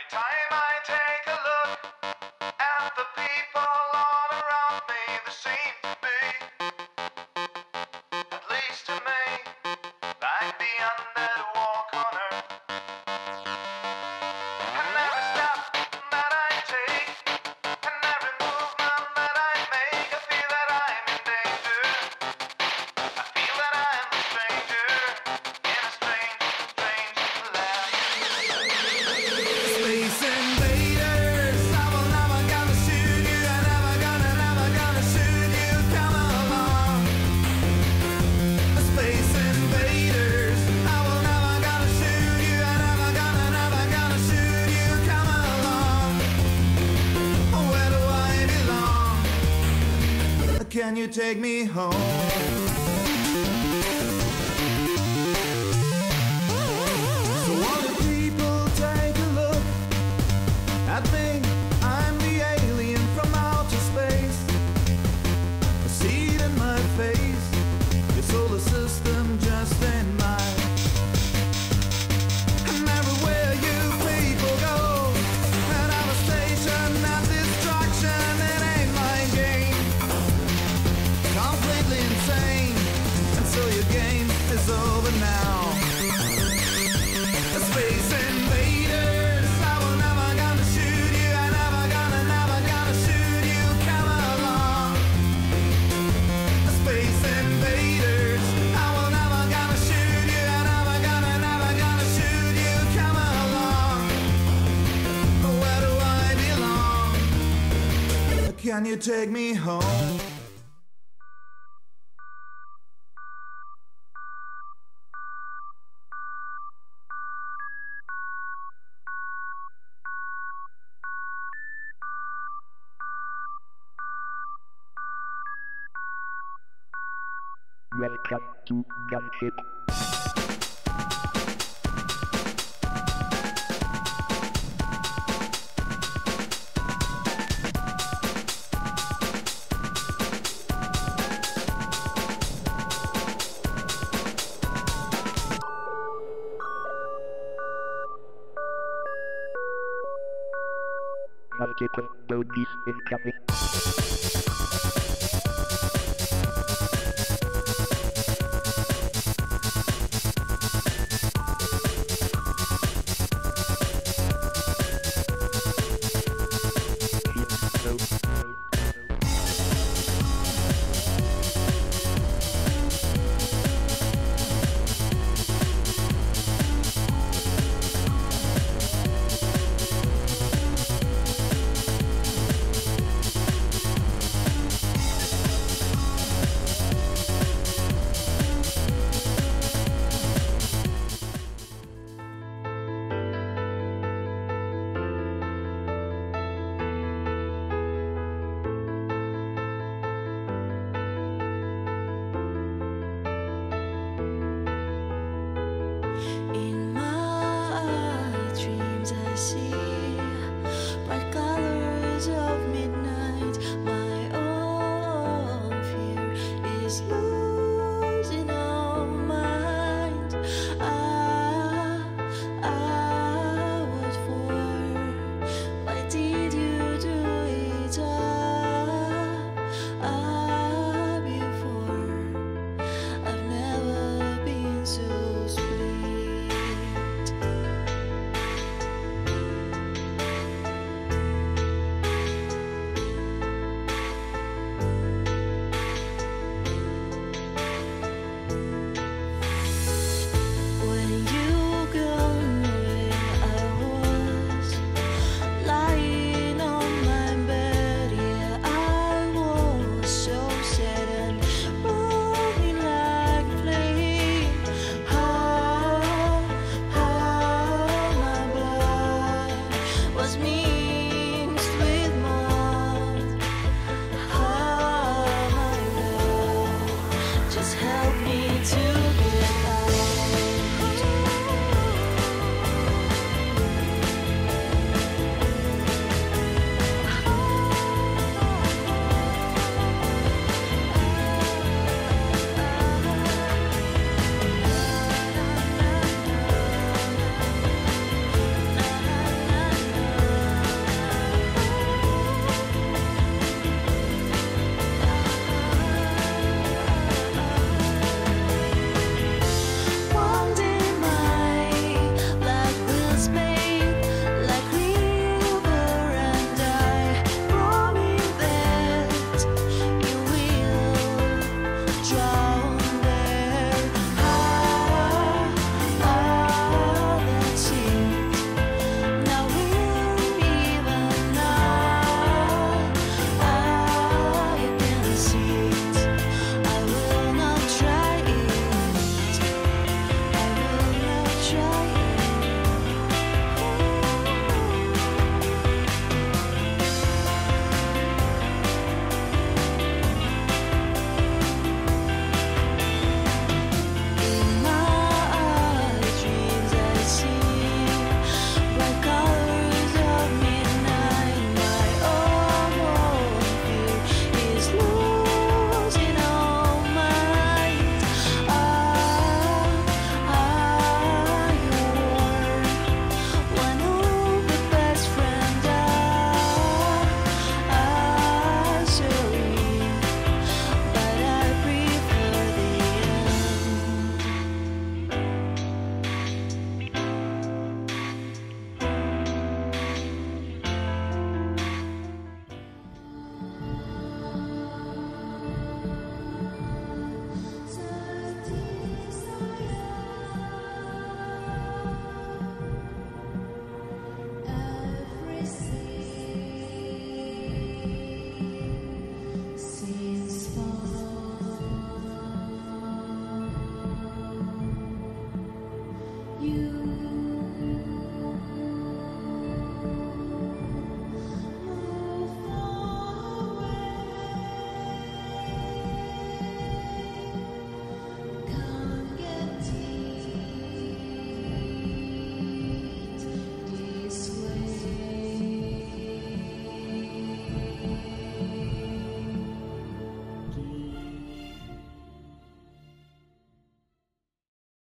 Every time I take a look at the people all around me, they seem to be, at least to me, like the undead walk on earth. And every step that I take, and every movement that I make, I feel that I'm in danger. I feel that I'm a stranger in a strange, strange land. Space invaders, I will never gonna shoot you. I never gonna shoot you. Come along. Space invaders, I will never gonna shoot you. I never gonna shoot you. Come along. Where do I belong? Can you take me home? So all the people take a look at me. I'm the alien from outer space. I see it in my face. Your solar system just ain't mine. And everywhere you people go, and I'm a station of destruction. It ain't my game. Completely insane. And so your game is over now. Space invaders, I will never gonna shoot you. I never gonna shoot you. Come along. Space invaders, I will never gonna shoot you. I never gonna shoot you. Come along. Where do I belong? Can you take me home? Welcome to Canne, chez. Multiple bodies incoming.